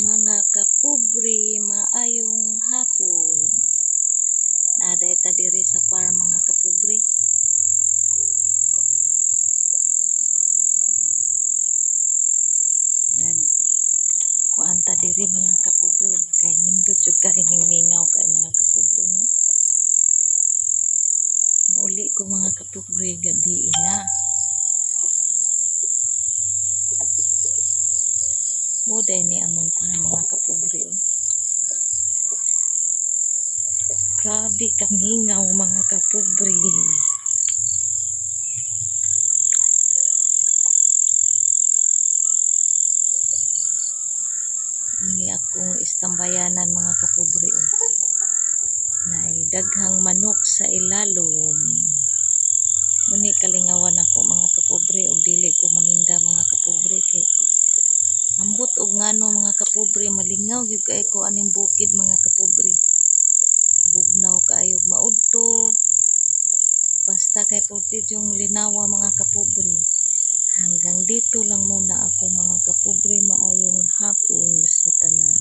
Mga kapobre, maayong hapon. Naday ta diri sa farm mga kapobre. Kuan ta diri mga kapobre, kay nindot jud ka ining mingaw kay mga kapobre no. Uli ko mga kapobre gabi na. Muday ni among mga kapobre oh. Grabe kamingaw mga kapobre. Ani akong istambayanan mga kapobre oh. Nay daghang manok sa ilalom. Muni kalingawan ako mga kapobre og dili ko maninda mga kapobre kay ambot og ngano mga kapobre malingaw gyud kay ko aning bukid mga kapobre. Bugnaw kaayo maudto. Basta kay portid yung linawa mga kapobre. Hanggang dito lang muna ako mga kapobre, maayong hapon sa tanan.